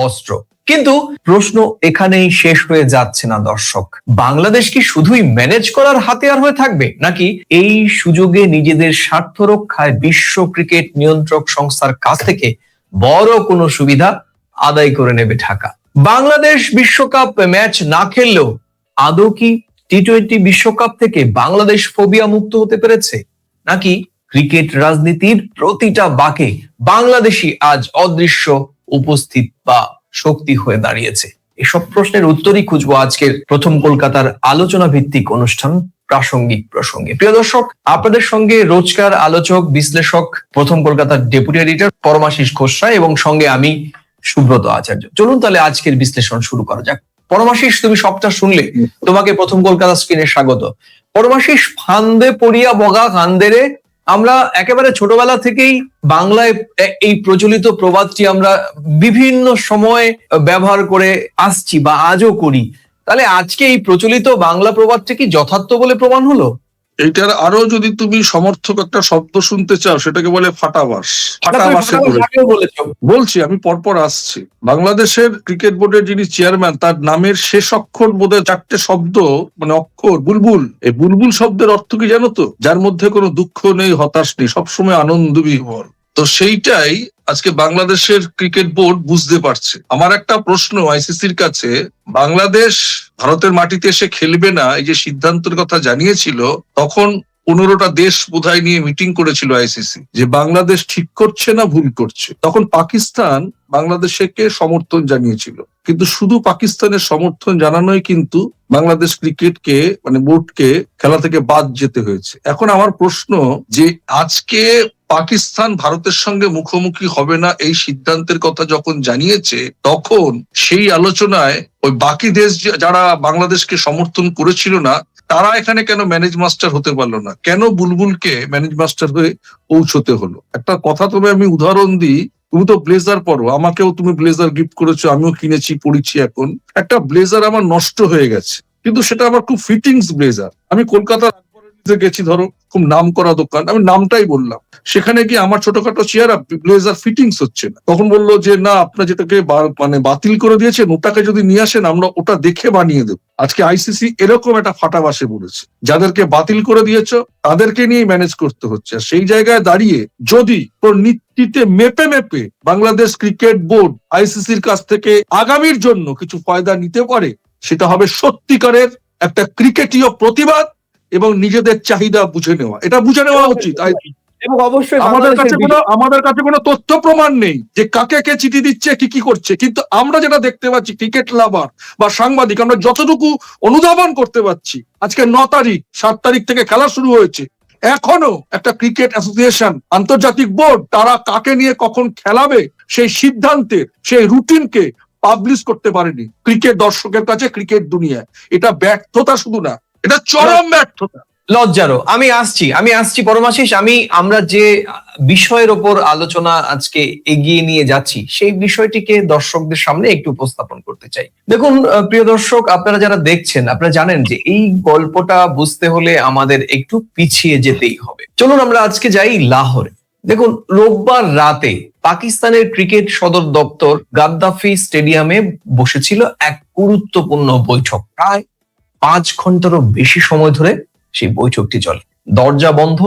অস্ত্র। কিন্তু প্রশ্ন এখানেই শেষ হয়ে যাচ্ছে না দর্শক। বাংলাদেশ কি শুধুই ম্যানেজ করার হাতিয়ার হয়ে থাকবে, নাকি এই সুযোগে নিজেদের স্বার্থ রক্ষায় বিশ্ব ক্রিকেট নিয়ন্ত্রক সংস্থার কাছ থেকে বড় কোনো সুবিধা আদায় করে নেবে ঢাকা? বাংলাদেশ বিশ্বকাপ ম্যাচ না খেললেও আদৌ কি টি-20 বিশ্বকাপ থেকে বাংলাদেশ ফোবিয়া মুক্ত হতে পেরেছে, নাকি ক্রিকেট রাজনীতির প্রতিটা বাঁকে বাংলাদেশী আজ অদৃশ্য উপস্থিত বা শক্তি হয়ে দাঁড়িয়েছে? এসব প্রশ্নের উত্তরই খুঁজবো আজকের প্রথম কলকাতার আলোচনা ভিত্তিক অনুষ্ঠান প্রাসঙ্গিক প্রসঙ্গে। প্রিয় দর্শক, আপনাদের সঙ্গে রোজকার আলোচক বিশ্লেষক প্রথম কলকাতার ডেপুটি এডিটর পরমাশিস ঘোষ এবং সঙ্গে আমি সুব্রত আচার্য। চলুন তাহলে আজকের বিশ্লেষণ শুরু করা যাক। পরমাশিস, তুমি সবটা শুনলে, তোমাকে প্রথম কলকাতা স্ক্রিনে স্বাগত। পরমাশিস, ফান্দে পড়িয়া বগা কান্দেরে, আমরা একেবারে ছোটবেলা থেকেই বাংলায় এই প্রচলিত প্রবাদটি আমরা বিভিন্ন সময় ব্যবহার করে আসছি বা আজও করি। তাহলে আজকে এই প্রচলিত বাংলা প্রবাদটি কি যথার্থ বলে প্রমাণ হলো? এইটার আরো যদি তুমি সমর্থক একটা শব্দ শুনতে চাও, সেটাকে বলে ফাটাবাস। বলছি, আমি পরপর আসছি। বাংলাদেশের ক্রিকেট বোর্ডের যিনি চেয়ারম্যান, তার নামের শেষ অক্ষর বোধহয় 4টে শব্দ, মানে অক্ষর, বুলবুল। এই বুলবুল শব্দের অর্থ কি জানো তো? যার মধ্যে কোনো দুঃখ নেই, হতাশ নেই, সবসময় আনন্দ বিহ্বল। তো সেইটাই আজকে বাংলাদেশের ক্রিকেট বোর্ড বুঝতে পারছে। আমার একটা প্রশ্ন আইসিসির কাছে, বাংলাদেশ ভারতের মাটিতে এসে খেলবে না, এই যে সিদ্ধান্তের কথা জানিয়েছিল, তখন 15টা দেশ বোধহয় নিয়ে মিটিং করেছিল আইসিসি, যে বাংলাদেশ ঠিক করছে না ভুল করছে। তখন পাকিস্তান বাংলাদেশকে সমর্থন জানিয়েছিল, কিন্তু শুধু পাকিস্তানের সমর্থন জানানোই কিন্তু বাংলাদেশ ক্রিকেটকে, মানে বোর্ডকে খেলা থেকে বাদ যেতে হয়েছে। এখন আমার প্রশ্ন, যে আজকে পাকিস্তান ভারতের সঙ্গে মুখোমুখি হবে না এই সিদ্ধান্তের কথা যখন জানিয়েছে, তখন সেই আলোচনায় ওই বাকি দেশ যারা বাংলাদেশকে সমর্থন করেছিল না, তারা এখানে কেন ম্যানেজ মাস্টার হতে পারলো না? কেন বুলবুলকে ম্যানেজ মাস্টার হয়ে পৌঁছতে হলো? একটা কথা তবে আমি উদাহরণ দিই। তুমি তো ব্লেজার পরো, আমাকেও তুমি ব্লেজার গিফট করেছো, আমিও কিনেছি, পড়েছি। এখন একটা ব্লেজার আমার নষ্ট হয়ে গেছে, কিন্তু সেটা আমার খুব ফিটিংস ব্লেজার। আমি কলকাতার গেছি, ধরো খুব নাম করা দোকান, আমি নামটাই বললাম, সেখানে গিয়ে আমার ছোটখাটো চেহারা ব্লেজার ফিটিংস হচ্ছে না। তখন বললো যে না, আপনার যেটাকে মানে বাতিল করে দিয়েছেন, ওটাকে যদি নিয়ে আসেন আমরা ওটা দেখে বানিয়ে দেবো। আজকে আইসিসি এরকম একটা ফাটাবাসে বলেছে, যাদেরকে বাতিল করে দিয়েছো তাদেরকে নিয়ে ম্যানেজ করতে হচ্ছে। আর সেই জায়গায় দাঁড়িয়ে যদি নীতিতে মেপে মেপে বাংলাদেশ ক্রিকেট বোর্ড আইসিসির কাছ থেকে আগামীর জন্য কিছু ফায়দা নিতে পারে, সেটা হবে সত্যিকারের একটা ক্রিকেটীয় প্রতিবাদ এবং নিজেদের চাহিদা বুঝে নেওয়া। এটা বুঝে নেওয়া উচিত। এবং অবশ্যই আমাদের কাছে কোনো তথ্য প্রমাণ নেই যে কাকে কে চিঠি দিচ্ছে, কি করছে, কিন্তু আমরা যেটা দেখতে পাচ্ছি, ক্রিকেট লাভার বা সাংবাদিক, আমরা যতটুকু অনুধাবন করতে পারছি, আজকে 9 তারিখ, 7 তারিখ থেকে খেলা শুরু হয়েছে, এখনো একটা ক্রিকেট অ্যাসোসিয়েশন, আন্তর্জাতিক বোর্ড, তারা কাকে নিয়ে কখন খেলাবে সেই সিদ্ধান্তের, সেই রুটিনকে পাবলিশ করতে পারেনি ক্রিকেট দর্শকের কাছে, ক্রিকেট দুনিয়ায়। এটা ব্যর্থতা শুধু না, এটা চরম ব্যর্থতা, লজ্জারও। আমি আসছি পরমাশিস। আমরা যে বিষয়ের ওপর আলোচনা আজকে এগিয়ে নিয়ে যাচ্ছি, সেই বিষয়টিকে দর্শকদের সামনে একটু উপস্থাপন করতে চাই। দেখুন প্রিয় দর্শক, আপনারা যারা দেখছেন, আপনারা জানেন যে এই গল্পটা বুঝতে হলে আমাদের একটু পিছিয়ে যেতেই হবে। চলুন আমরা আজকে যাই লাহোরে। দেখুন, রোববার রাতে পাকিস্তানের ক্রিকেট সদর দপ্তর গাদ্দাফি স্টেডিয়ামে বসেছিল এক গুরুত্বপূর্ণ বৈঠক। প্রায় 5 ঘন্টারও বেশি সময় ধরে সেই বৈঠকটি চলে। দরজা বন্ধ,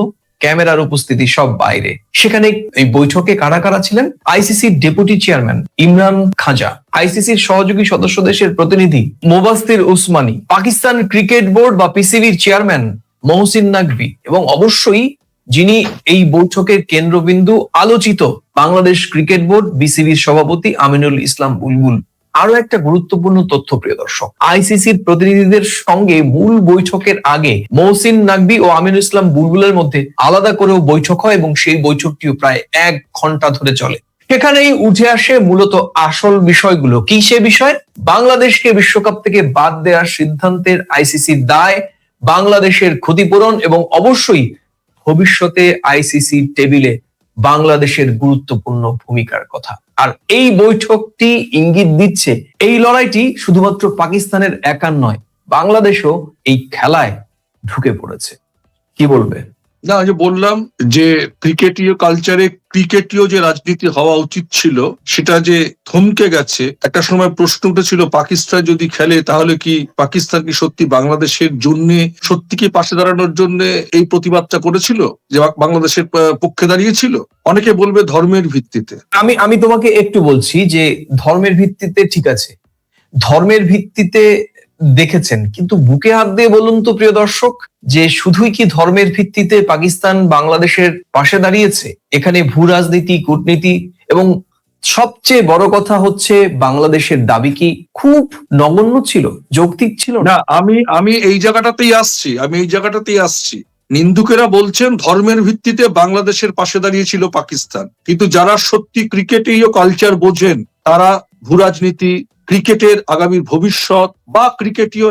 ক্যামেরার উপস্থিতি সব বাইরে। সেখানে এই বৈঠকে কারা কারা ছিলেন? আইসিসির ডেপুটি চেয়ারম্যান ইমরান খাজা, আইসিসির সহযোগী সদস্য দেশের প্রতিনিধি মুবাস্তির উসমানী, পাকিস্তান ক্রিকেট বোর্ড বা পিসিবির চেয়ারম্যান মহসিন নাকভি, এবং অবশ্যই যিনি এই বৈঠকের কেন্দ্রবিন্দু আলোচিত বাংলাদেশ ক্রিকেট বোর্ড বিসিবির সভাপতি আমিনুল ইসলাম বুলবুল। আরো একটা গুরুত্বপূর্ণ তথ্য প্রিয় দর্শক, আইসিসির প্রতিনিধিদের সঙ্গে মূল বৈঠকের আগে মহসিন নাকভি ও আমিনুল ইসলাম বুলবুলের মধ্যে আলাদা করেও বৈঠক হয় এবং সেই বৈঠকটিও প্রায় 1 ঘন্টা ধরে চলে। সেখানেই উঠে আসে মূলত আসল বিষয়গুলো। কি সে বিষয়? বাংলাদেশকে বিশ্বকাপ থেকে বাদ দেওয়ার সিদ্ধান্তের আইসিসির দায়, বাংলাদেশের ক্ষতিপূরণ এবং অবশ্যই ভবিষ্যতে আইসিসি টেবিলে বাংলাদেশের গুরুত্বপূর্ণ ভূমিকার কথা। আর এই বৈঠকটি ইঙ্গিত দিচ্ছে এই লড়াইটি শুধুমাত্র পাকিস্তানের একার নয়, বাংলাদেশও এই খেলায় ঢুকে পড়েছে। কি বলবে? না, ওই যে বললাম যে ক্রিকেটীয় কালচারে ক্রিকেটীয় যে রাজনীতি হওয়া উচিত ছিল সেটা যে থমকে গেছে। একটা সময় প্রশ্ন উঠেছিল পাকিস্তান যদি খেলে তাহলে কি পাকিস্তান কি সত্যি বাংলাদেশের জন্য সত্যি কি পাশে দাঁড়ানোর জন্য এই প্রতিবাদটা করেছিল, যে বাংলাদেশের পক্ষে দাঁড়িয়েছিল? অনেকে বলবে ধর্মের ভিত্তিতে। আমি তোমাকে একটু বলছি যে ধর্মের ভিত্তিতে ঠিক আছে, ধর্মের ভিত্তিতে দেখেছেন, কিন্তু বুকে হাত দিয়ে বলুন তো প্রিয় দর্শক, যে শুধুই কি ধর্মের ভিত্তিতে পাকিস্তান বাংলাদেশের পাশে দাঁড়িয়েছে? এখানে ভূ রাজনীতি, কূটনীতি এবং সবচেয়ে বড় কথা হচ্ছে বাংলাদেশের দাবি কি খুব নগণ্য ছিল, যৌক্তিক ছিল না? না, আমি এই জায়গাটাতেই আসছি। নিন্দুকেরা বলছেন ধর্মের ভিত্তিতে বাংলাদেশের পাশে দাঁড়িয়েছিল পাকিস্তান, কিন্তু যারা সত্যি ক্রিকেটীয় কালচার বোঝেন তারা ভূরাজনীতি, ক্রিকেটের আগামীর ভবিষ্যৎ বা ক্রিকেটীয়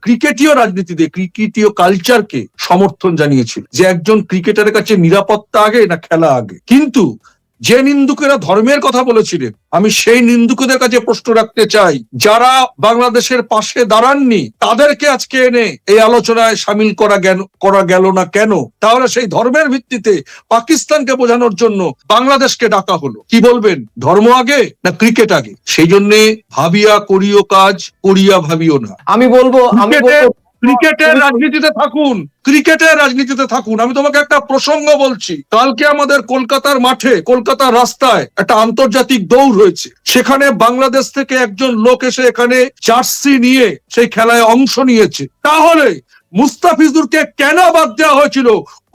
ক্রিকেটীয় কালচারকে সমর্থন জানিয়েছিল, যে একজন ক্রিকেটারের কাছে নিরাপত্তা আগে না খেলা আগে। কিন্তু যে নিন্দুকেরা ধর্মের কথা বলেছিলেন, আমি সেই নিন্দুকদের কাছে প্রশ্ন রাখতে চাই, যারা বাংলাদেশের পাশে দাঁড়াননি তাদেরকে আজকে এনে এই আলোচনায় সামিল করা গেল না কেন? তাহলে সেই ধর্মের ভিত্তিতে পাকিস্তানকে বোঝানোর জন্য বাংলাদেশকে ডাকা হলো। কি বলবেন, ধর্ম আগে না ক্রিকেট আগে? সেই জন্য ভাবিয়া করিও কাজ, করিয়া ভাবিও না। আমি বলবো ক্রিকেটের রাজনীতিতে থাকুন। আমি তোমাকে একটা প্রসঙ্গ বলছি, কালকে আমাদের কলকাতার মাঠে, কলকাতার রাস্তায় একটা আন্তর্জাতিক দৌড় হয়েছে। সেখানে বাংলাদেশ থেকে একজন লোক এসে এখানে জার্সি নিয়ে সেই খেলায় অংশ নিয়েছে। তাহলে মুস্তাফিজুরকে কেন বাদ দেওয়া হয়েছিল?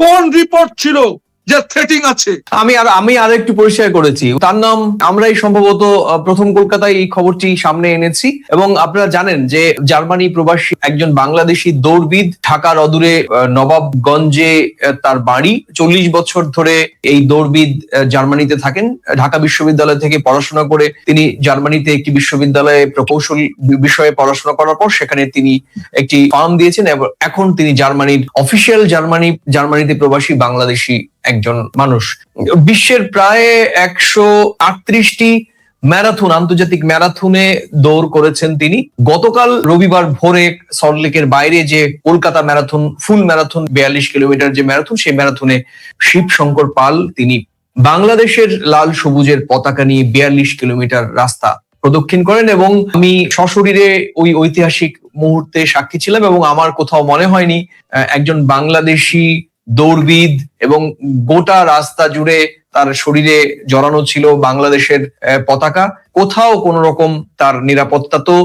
কোন রিপোর্ট ছিল যে থ্রেটিং আছে? আমি আর একটু পরিষ্কার করেছি, তার নাম, আমরাই সম্ভবত প্রথম কলকাতায় এই খবরটি সামনে এনেছি। এবং আপনারা জানেন যে জার্মানি প্রবাসী একজন বাংলাদেশি দৌড়বিদ, ঢাকার অদূরে নবাবগঞ্জে তার বাড়ি। 40 বছর ধরে এই দৌড়বিদ জার্মানিতে থাকেন। ঢাকা বিশ্ববিদ্যালয় থেকে পড়াশোনা করে তিনি জার্মানিতে একটি বিশ্ববিদ্যালয়ে প্রকৌশল বিষয়ে পড়াশোনা করার পর সেখানে তিনি একটি ফার্ম দিয়েছেন এবং এখন তিনি জার্মানির অফিসিয়াল জার্মানিতে প্রবাসী বাংলাদেশি একজন মানুষ। বিশ্বের প্রায় 138টি ম্যারাথন, আন্তর্জাতিক ম্যারাথনে দৌড় করেছেন তিনি। গতকাল রবিবার ভোরে সল্টলেকের বাইরে যে কলকাতা ম্যারাথন, ফুল ম্যারাথন 42 কিলোমিটার যে ম্যারাথন, সেই ম্যারাথনে শিবশঙ্কর পাল তিনি বাংলাদেশের লাল সবুজের পতাকা নিয়ে 42 কিলোমিটার রাস্তা প্রদক্ষিণ করেন। এবং আমি সশরীরে ওই ঐতিহাসিক মুহূর্তে সাক্ষী ছিলাম এবং আমার কোথাও মনে হয়নি একজন বাংলাদেশি দৌড়বিদ এবং গোটা রাস্তা জুড়ে তার শরীরে জড়ানো ছিল বাংলাদেশের পতাকা, কোথাও কোন রকম তার নিরাপত্তা তো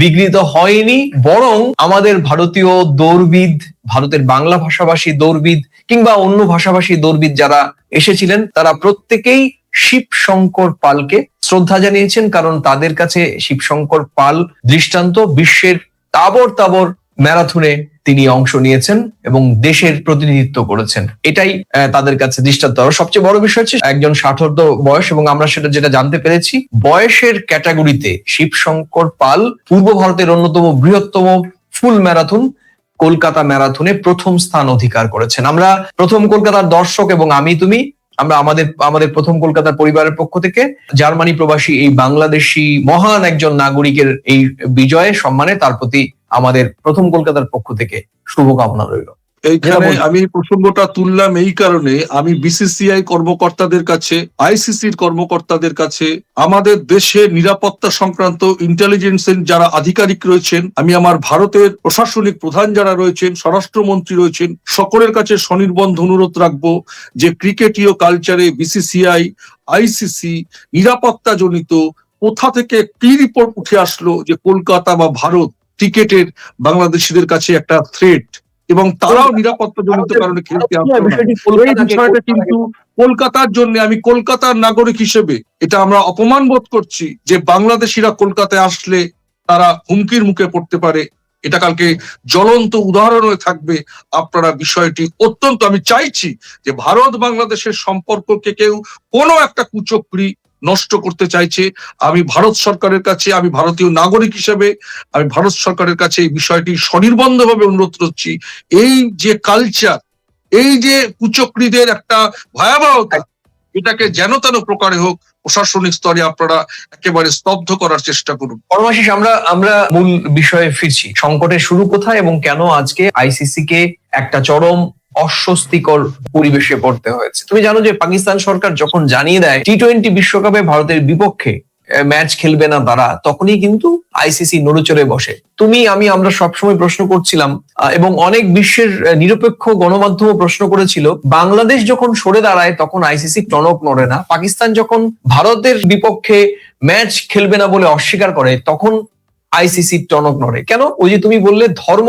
বিঘ্নিত হয়নি। বরং আমাদের ভারতীয় দৌড়বিদ, ভারতের বাংলা ভাষাভাষী দৌড়বিদ কিংবা অন্য ভাষাভাষী দৌড়বিদ যারা এসেছিলেন তারা প্রত্যেকেই শিবশঙ্কর পালকে শ্রদ্ধা জানিয়েছেন, কারণ তাদের কাছে শিবশঙ্কর পাল দৃষ্টান্ত। বিশ্বের তাবর ম্যারাথনে তিনি অংশ নিয়েছেন এবং দেশের প্রতিনিধিত্ব করেছেন, এটাই তাদের কাছে দৃষ্টান্ত। সবচেয়ে বড় বিষয় হচ্ছে একজন 60 বয়স, এবং আমরা যেটা জানতে পেরেছি, বয়সের ক্যাটাগরিতে শিবশঙ্কর পাল পূর্ব ভারতের অন্যতম বৃহত্তম ফুল ম্যারাথন কলকাতা ম্যারাথনে প্রথম স্থান অধিকার করেছেন। আমরা প্রথম কলকাতার দর্শক এবং আমরা আমাদের প্রথম কলকাতার পরিবারের পক্ষ থেকে জার্মানি প্রবাসী এই বাংলাদেশি মহান একজন নাগরিকের এই বিজয়ে সম্মানে তার প্রতি আমাদের প্রথম কলকাতার পক্ষ থেকে শুভকামনা রইল। এইখানে আমি প্রসঙ্গটা তুললাম এই কারণে, আমি বিসিসিআই কর্মকর্তাদের কাছে, আইসিসির কর্মকর্তাদের কাছে, আমাদের দেশে নিরাপত্তা সংক্রান্ত ইন্টেলিজেন্সের যারা আধিকারিক রয়েছেন, আমি আমার ভারতের প্রশাসনিক প্রধান যারা রয়েছেন, স্বরাষ্ট্রমন্ত্রী রয়েছেন, সকলের কাছে স্বনির্বন্ধ অনুরোধ রাখবো যে ক্রিকেটীয় কালচারে বিসিসিআই, আইসিসি নিরাপত্তা জনিত কোথা থেকে কি রিপোর্ট উঠে আসলো যে কলকাতা বা ভারত ক্রিকেটের বাংলাদেশিদের কাছে একটা থ্রেট এবং তারাও নিরাপত্তা জনিত কারণে খেলতে আসছে না। এই বিষয়টা কিন্তু কলকাতার জন্য, আমি কলকাতার নাগরিক হিসেবে এটা আমরা অপমান বোধ করছি যে বাংলাদেশিরা কলকাতায় আসলে তারা হুমকির মুখে পড়তে পারে। এটা কালকে জ্বলন্ত উদাহরণ হয়ে থাকবে। আপনারা বিষয়টি অত্যন্ত, আমি চাইছি যে ভারত বাংলাদেশের সম্পর্ককে কেউ কোনো একটা কুচক্রী নষ্ট করতে চাইছে। আমি ভারত সরকারের কাছে, আমি ভারতীয় নাগরিক হিসেবে আমি ভারত সরকারের কাছে এই বিষয়টি স্বনির্বন্ধভাবে অনুরোধ করছি। এই যে কালচার, এই যে কুচক্রীদের একটা ভয়াবহতা, এটাকে যেন তেন প্রকারে হোক প্রশাসনিক স্তরে আপনারা একেবারে স্তব্ধ করার চেষ্টা করুন। পরমাশিস, আমরা মূল বিষয়ে ফিরছি। সংকটের শুরু কোথায় এবং কেন আজকে আইসিসি কে একটা চরম অস্বস্তিকর পরিবেশে পড়তে হয়েছে। তুমি জানো যে পাকিস্তান সরকার যখন জানিয়ে দেয় টি-20 বিশ্বকাপে ভারতের বিপক্ষে ম্যাচ খেলবে না তারা, তখনই কিন্তু আইসিসি নড়েচড়ে বসে। আমরা সবসময় প্রশ্ন করছিলাম এবং অনেক বিশ্বের নিরপেক্ষ গণমাধ্যম প্রশ্ন করেছিল, বাংলাদেশ যখন সরে দাঁড়ায় তখন আইসিসি টনক নড়ে না, পাকিস্তান যখন ভারতের বিপক্ষে ম্যাচ খেলবে না বলে অস্বীকার করে তখন আইসিসি টনক নড়ে। কেন? ওই যে তুমি বললে ধর্ম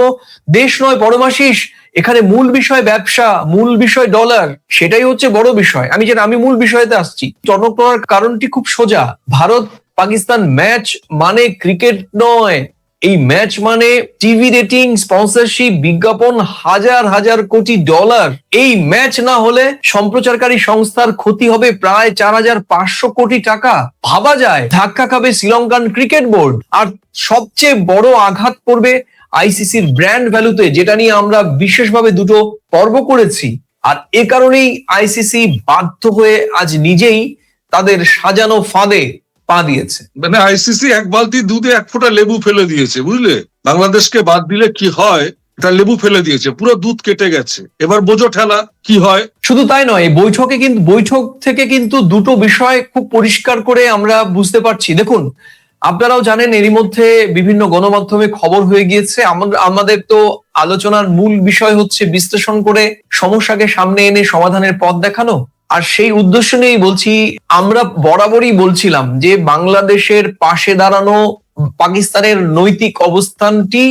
দেশ নয় পরমাশিস, এখানে মূল বিষয় ব্যবসা, মূল বিষয় ডলার, সেটাই হচ্ছে বড় বিষয়। আমি মূল বিষয়তে আসছি। টনক নড়ার কারণটি খুব সোজা। ভারত পাকিস্তান ম্যাচ মানে ক্রিকেট নয়, এই ম্যাচ মানে টিভি রেটিং, স্পন্সরশিপ, বিজ্ঞাপন, হাজার হাজার কোটি ডলার। এই ম্যাচ না হলে সম্প্রচারকারী সংস্থার ক্ষতি হবে প্রায় 4,500 কোটি টাকা। ভাবা যায়, ধাক্কা খাবে শ্রীলঙ্কান ক্রিকেট বোর্ড, আর সবচেয়ে বড় আঘাত পড়বে আইসিসির ব্র্যান্ড ভ্যালুতে, যেটা নিয়ে আমরা বিশেষভাবে দুটো পর্ব করেছি। আর এ কারণেই আইসিসি বাধ্য হয়ে আজ নিজেই তাদের সাজানো ফাঁদে পা দিয়েছে। মানে আইসিসি এক বালতি দুধে এক ফোঁটা লেবু ফেলে দিয়েছে, বুঝলে? বাংলাদেশকে বাদ দিলে কি হয়, এটা লেবু ফেলে দিয়েছে, পুরো দুধ কেটে গেছে। এবার বোঝো ঠেলা কি হয়। শুধু তাই নয়, বৈঠক থেকে কিন্তু দুটো বিষয় খুব পরিষ্কার করে আমরা বুঝতে পারছি। দেখুন, আপনারাও জানেন এরই মধ্যে বিভিন্ন গণমাধ্যমে খবর হয়ে গিয়েছে। আমাদের তো আলোচনার মূল বিষয় হচ্ছে বিশ্লেষণ করে সমস্যাকে সামনে এনে সমাধানের পথ দেখানো। আর সেই উদ্দেশ্য নিয়েই বলছি, আমরা বরাবরই বলছিলাম যে বাংলাদেশের পাশে দাঁড়ানো, পাকিস্তানের নৈতিক অবস্থানটি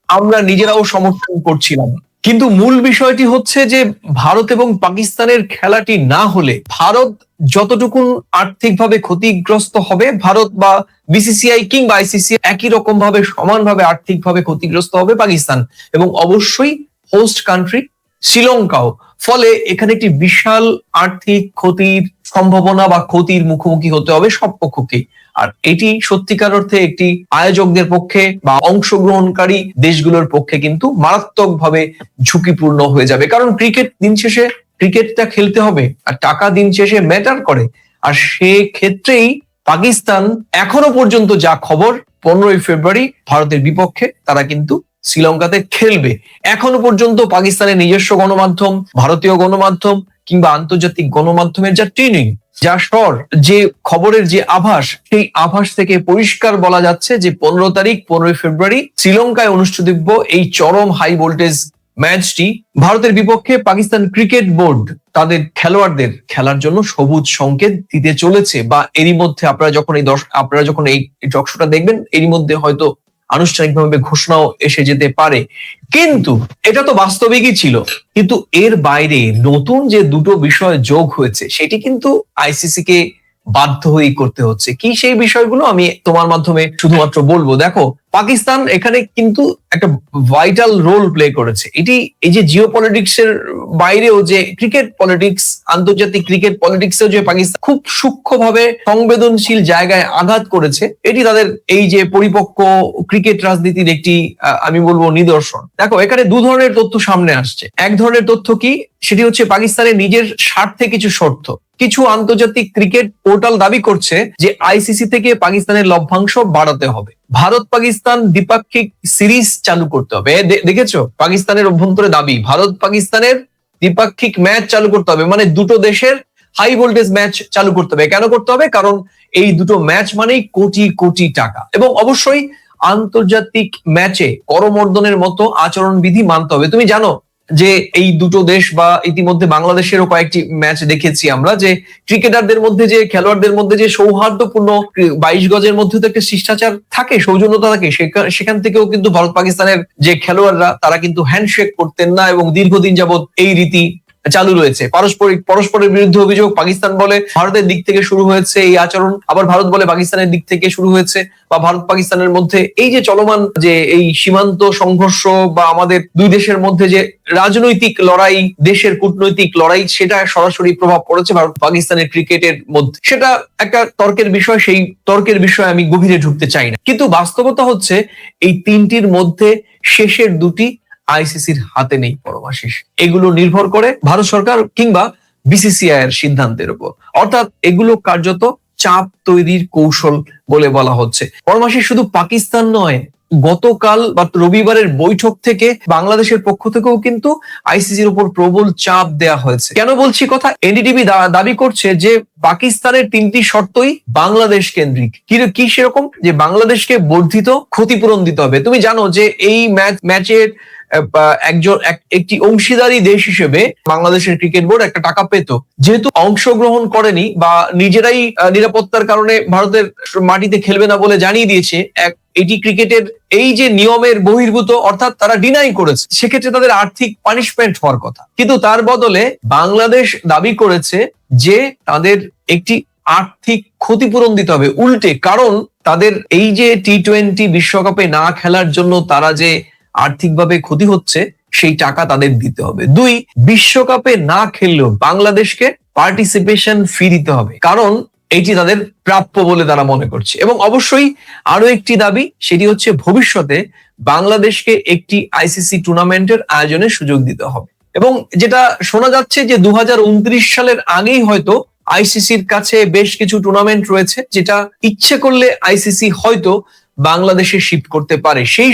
আমরা নিজেরাও সমর্থন করছিলাম। কিন্তু মূল বিষয়টি হচ্ছে যে ভারত এবং পাকিস্তানের খেলাটি না হলে ভারত যতটুকুন আর্থিকভাবে ক্ষতিগ্রস্ত হবে, ভারত বা বিসিসিআই কিংবা আইসিসি একই রকম ভাবে সমানভাবে আর্থিকভাবে ক্ষতিগ্রস্ত হবে পাকিস্তান, এবং অবশ্যই হোস্ট কান্ট্রি শ্রীলঙ্কাও। ফলে এখানে একটি বিশাল আর্থিক ক্ষতির সম্ভাবনা বা ক্ষতির মুখোমুখি হতে হবে সব পক্ষকেই। আর এটি সত্যিকার অর্থে একটি আয়োজকদের পক্ষে বা অংশগ্রহণকারী দেশগুলোর পক্ষে কিন্তু মারাত্মকভাবে ঝুঁকিপূর্ণ হয়ে যাবে। কারণ ক্রিকেটটা খেলতে হবে, আর টাকা দিন শেষে ম্যাটার করে। আর সে ক্ষেত্রেই পাকিস্তান এখনো পর্যন্ত যা খবর, 15ই ফেব্রুয়ারি ভারতের বিপক্ষে তারা কিন্তু শ্রীলঙ্কাতে খেলবে। এখনো পর্যন্ত পাকিস্তানের নিজস্ব গণমাধ্যম, ভারতীয় গণমাধ্যম কিংবা আন্তর্জাতিক গণমাধ্যমের যা ট্রেনিং, যা স্বর, যে খবরের যে আভাস, সেই আভাস থেকে পরিষ্কার বলা যাচ্ছে যে 15ই ফেব্রুয়ারি শ্রীলঙ্কায় অনুষ্ঠিতব্য এই চরম হাই ভোল্টেজ ম্যাচটি ভারতের বিপক্ষে পাকিস্তান ক্রিকেট বোর্ড তাদের খেলোয়াড়দের খেলার জন্য সবুজ সংকেত দিতে চলেছে। বা এরই মধ্যে আপনারা যখন এই টকশোটা দেখবেন, এরই মধ্যে হয়তো আনুষ্ঠানিকভাবে ঘোষণাও এসে যেতে পারে। কিন্তু এটা তো বাস্তবিকই ছিল। কিন্তু এর বাইরে নতুন যে দুটো বিষয় যোগ হয়েছে, সেটি কিন্তু আইসিসি কে বাধ্য হয়েই করতে হচ্ছে। কি সেই বিষয়গুলো আমি তোমার মাধ্যমে শুধুমাত্র বলবো। দেখো, পাকিস্তান এখানে কিন্তু একটা ভাইটাল রোল প্লে করেছে। এই যে জিও পলিটিক্স এর বাইরেও যে ক্রিকেট পলিটিক্স, আন্তর্জাতিক ক্রিকেট পলিটিক্সেও যে পাকিস্তান খুব সূক্ষ্মভাবে সংবেদনশীল জায়গায় আঘাত করেছে, এটি তাদের এই যে পরিপক্ক ক্রিকেট রাজনীতির একটি আমি বলবো নিদর্শন। দেখো, এখানে দু ধরনের তথ্য সামনে আসছে। এক ধরনের তথ্য কি, সেটি হচ্ছে পাকিস্তানের নিজের স্বার্থে কিছু শর্ত। কিছু আন্তর্জাতিক ক্রিকেট পোর্টাল দাবি করছে যে আইসিসি থেকে পাকিস্তানের লভ্যাংশ বাড়াতে হবে, ভারত পাকিস্তান দ্বিপাক্ষিক সিরিজ চালু করতে হবে। দেখেছো, পাকিস্তানের অভ্যন্তরে দাবি ভারত পাকিস্তানের দ্বিপাক্ষিক ম্যাচ চালু করতে হবে, মানে দুটো দেশের হাই ভোল্টেজ ম্যাচ চালু করতে হবে। কেন করতে হবে? কারণ এই দুটো ম্যাচ মানেই কোটি কোটি টাকা, এবং অবশ্যই আন্তর্জাতিক ম্যাচে করমর্দনের মতো আচরণবিধি মানতে হবে। তুমি জানো যে এই দুটো দেশ, বা ইতিমধ্যে বাংলাদেশেরও কয়েকটি ম্যাচ দেখেছি আমরা, যে ক্রিকেটারদের মধ্যে, যে খেলোয়াড়দের মধ্যে যে সৌহার্দ্যপূর্ণ 22 গজের মধ্যে তো একটা শিষ্টাচার থাকে, সৌজন্যতা থাকে, সেখান থেকেও কিন্তু ভারত পাকিস্তানের যে খেলোয়াড়রা তারা কিন্তু হ্যান্ডশেক করতেন না, এবং দীর্ঘদিন যাবৎ এই রীতি চালু রয়েছে। পরস্পরের বিরুদ্ধে অভিযোগ, পাকিস্তান বলে ভারতের দিক থেকে শুরু হয়েছে এই আচরণ, আবার ভারত বলে পাকিস্তানের দিক থেকে শুরু হয়েছে। বা ভারত পাকিস্তানের মধ্যে এই যে চলমান যে এই সীমান্ত সংঘর্ষ, বা আমাদের দুই দেশের মধ্যে যে রাজনৈতিক লড়াই, দেশের কূটনৈতিক লড়াই, সেটা সরাসরি প্রভাব পড়েছে ভারত পাকিস্তানের ক্রিকেটের মধ্যে। সেটা একটা তর্কের বিষয়, সেই তর্কের বিষয়ে আমি গভীরে ঢুকতে চাই না। কিন্তু বাস্তবতা হচ্ছে এই তিনটির মধ্যে শেষের দুটি আইসিসির হাতে নেই পরমাশিস। এগুলো নির্ভর করে ভারত সরকার কিংবা বিসিসিআই এর সিদ্ধান্তের উপর। অর্থাৎ এগুলো কার্যত চাপ তৈরির কৌশল বলে বলা হচ্ছে। পরমাশিস শুধু পাকিস্তান নয়, গতকাল বা রবিবারের বৈঠক থেকে বাংলাদেশের পক্ষ থেকেও কিন্তু আইসিসির উপর প্রবল চাপ দেয়া হয়েছে। কেন বলছি কথা? এনডিটিভি দাবি করছে যে পাকিস্তানের 3টি শর্তই বাংলাদেশ কেন্দ্রিক। কি সেরকম? যে বাংলাদেশকে বর্ধিত ক্ষতিপূরণ দিতে হবে। তুমি জানো যে এই ম্যাচের একটি অংশীদারি দেশ হিসেবে বাংলাদেশের ক্রিকেট বোর্ড একটা টাকা পেত, যেহেতু অংশগ্রহণ করেনি বা নিজেরাই নিরাপত্তার কারণে ভারতের মাটিতে খেলবে না বলে জানিয়ে দিয়েছে, এটি ক্রিকেটের এই যে নিয়মের বহির্ভূত, অর্থাৎ তারা ডিনাই করেছে, সেক্ষেত্রে তাদের আর্থিক পানিশমেন্ট হওয়ার কথা। কিন্তু তার বদলে বাংলাদেশ দাবি করেছে যে তাদের একটি আর্থিক ক্ষতিপূরণ দিতে হবে উল্টে, কারণ তাদের এই যে টি-20 বিশ্বকাপে না খেলার জন্য তারা যে আর্থিকভাবে ক্ষতি হচ্ছে, সেই টাকা তাদের দিতে হবে। 2, বিশ্বকাপে না খেললেও বাংলাদেশকে পার্টিসিপেশন ফি দিতে হবে, কারণ এটি তাদের প্রাপ্য বলে তারা মনে করছে। এবং অবশ্যই আরো একটি দাবি, সেটি হচ্ছে ভবিষ্যতে বাংলাদেশকে একটি আইসিসি টুর্নামেন্টের আয়োজনের সুযোগ দিতে হবে। এবং যেটা শোনা যাচ্ছে যে 2029 সালের আগেই হয়তো আইসিসির কাছে বেশ কিছু টুর্নামেন্ট রয়েছে, যেটা ইচ্ছে করলে আইসিসি হয়তো বাংলাদেশে শিফট করতে পারে। সেই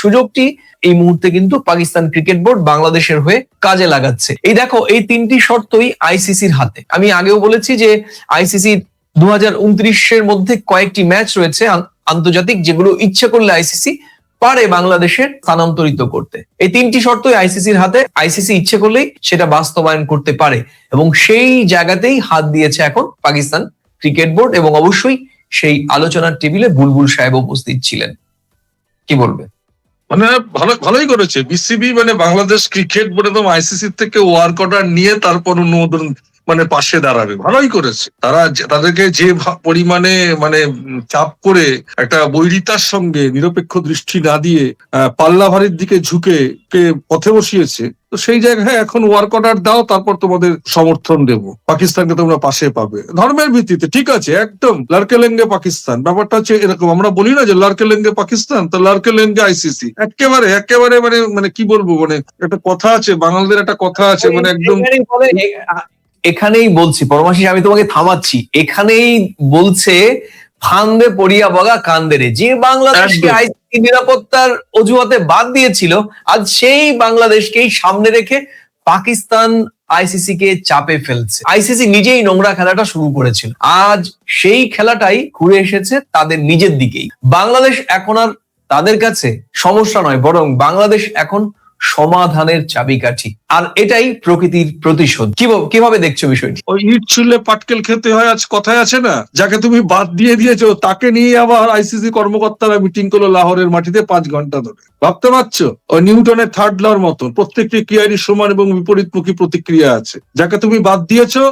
সুযোগটি এই মুহূর্তে কিন্তু পাকিস্তান ক্রিকেট বোর্ড বাংলাদেশের হয়ে কাজে লাগাচ্ছে। এই দেখো, এই 3টি শর্তই আইসিসির হাতে। আমি আগেও বলেছি যে আইসিসি 2029-এর মধ্যে কয়েকটি ম্যাচ রয়েছে আন্তর্জাতিক, যেগুলো ইচ্ছে করলে আইসিসি পারে বাংলাদেশের স্থানান্তরিত করতে। এই 3টি শর্তই আইসিসির হাতে, আইসিসি ইচ্ছে করলেই সেটা বাস্তবায়ন করতে পারে। এবং সেই জায়গাতেই হাত দিয়েছে এখন পাকিস্তান ক্রিকেট বোর্ড, এবং অবশ্যই সেই আলোচনার টেবিলে বুলবুল সাহেব উপস্থিত ছিলেন। কি বলবে? মানে ভালোই করেছে বিসিবি, মানে বাংলাদেশ ক্রিকেট বোর্ড একদম আইসিসি থেকে ওয়ার্ক অর্ডার নিয়ে তারপর অনুমোদন মানে পাশে দাঁড়াবে। ভালোই করেছে তারা। তাদেরকে যে পরিমাণে মানে চাপ করে একটা বৈরিতার সঙ্গে নিরপেক্ষ দৃষ্টি না দিয়ে পাল্লাভারির দিকে ঝুঁকে কে পথে বসিয়েছে, তো সেই জায়গায় এখন ওয়ার্ক অর্ডার দাও, তারপর তোমাদের সমর্থন দেব, পাকিস্তানকে তোমরা পাশে পাবে ধর্মের ভিত্তিতে। ঠিক আছে, একদম লাড়কেলেঙ্গে পাকিস্তান। ব্যাপারটা হচ্ছে এরকম, আমরা বলি না যে লাড়কেলেঙ্গে পাকিস্তান, তো লাড়কেলেঙ্গে আইসিসি। একেবারে মানে কি বলবো, মানে একটা কথা আছে বাঙালিদের, একটা কথা আছে, মানে একদম এখানেই বলছি পরমাশিস, আমি তোমাকে থামাচ্ছি, এখানেই বলছে ফান্দে পড়িয়া বগা কান্দেরে। যে বাংলাদেশকে আইসিসি নিরাপত্তার অজুহাতে বাদ দিয়েছিল, আজ সেই বাংলাদেশকেই সামনে রেখে পাকিস্তান আইসিসি কে চাপে ফেলছে। আইসিসি নিজেই নোংরা খেলাটা শুরু করেছিল, আজ সেই খেলাটাই ঘুরে এসেছে তাদের নিজের দিকেই। বাংলাদেশ এখন আর তাদের কাছে সমস্যা নয়, বরং বাংলাদেশ এখন সমাধানের চাবিকাঠি, আর এটাই প্রকৃতির প্রতিশোধ। কিভাবে দেখছো বিষয়টি? ওই ইট ছুড়লে পাটকেল খেতে হয়, আজ কথায় আছে না, যাকে তুমি বাদ দিয়ে দিয়েছো তাকে নিয়ে আবার আইসিসি কর্মকর্তারা মিটিং করলো লাহোরের মাটিতে 5 ঘন্টা ধরে। ভাবতে পারছো? ওই নিউটনের 3rd লর মতো প্রত্যেকটি ক্রিয়ারই সমান এবং বিপরীতমুখী প্রতিক্রিয়া আছে। যাকে তুমি বাদ দিয়েছো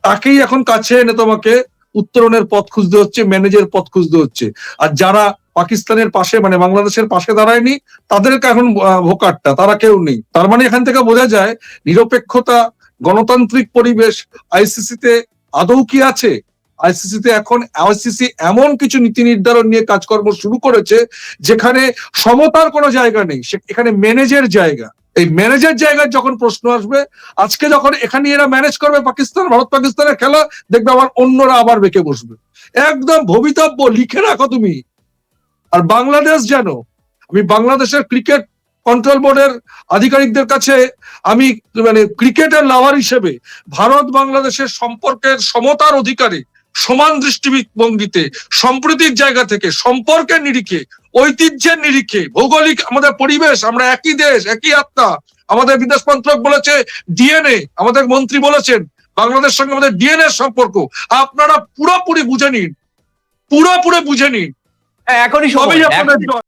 তাকেই এখন কাছে এনে তোমাকে উত্তরণের পথ খুঁজতে হচ্ছে, ম্যানেজের পথ খুঁজতে হচ্ছে। আর যারা পাকিস্তানের পাশে মানে বাংলাদেশের পাশে দাঁড়ায়নি, তাদেরকে এখন ভোকাটটা, তারা কেউ নেই। তার মানে এখান থেকে বোঝা যায় নিরপেক্ষতা, গণতান্ত্রিক পরিবেশ আইসিসিতে আদৌ কি আছে? আইসিসিতে এখন আইসিসি এমন কিছু নীতি নির্ধারণ নিয়ে কাজকর্ম শুরু করেছে যেখানে সমতার কোনো জায়গা নেই, এখানে ম্যানেজের জায়গা। এই ম্যানেজের জায়গায় যখন প্রশ্ন আসবে, আজকে যখন এখানে এরা ম্যানেজ করবে পাকিস্তান ভারত পাকিস্তানের খেলা, দেখবে আবার অন্যরা আবার বেঁকে বসবে। একদম ভবিতব্য লিখে রাখো তুমি। আর বাংলাদেশ যেন, আমি বাংলাদেশের ক্রিকেট কন্ট্রোল বোর্ডের আধিকারিকদের কাছে আমি মানে ক্রিকেটের লাভার হিসেবে ভারত বাংলাদেশের সম্পর্কের সমতার অধিকারী, সমান দৃষ্টিভঙ্গিতে, সম্প্রীতির জায়গা থেকে, সম্পর্কের নিরিখে, ঐতিহ্যের নিরিখে, ভৌগোলিক আমাদের পরিবেশ, আমরা একই দেশ একই আত্মা। আমাদের বিদেশ মন্ত্রক বলেছে ডিএনএ, আমাদের মন্ত্রী বলেছেন বাংলাদেশের সঙ্গে আমাদের ডিএনএ সম্পর্ক। আপনারা পুরোপুরি বুঝে নিন, পুরোপুরি বুঝে নিন। এখনই সময়।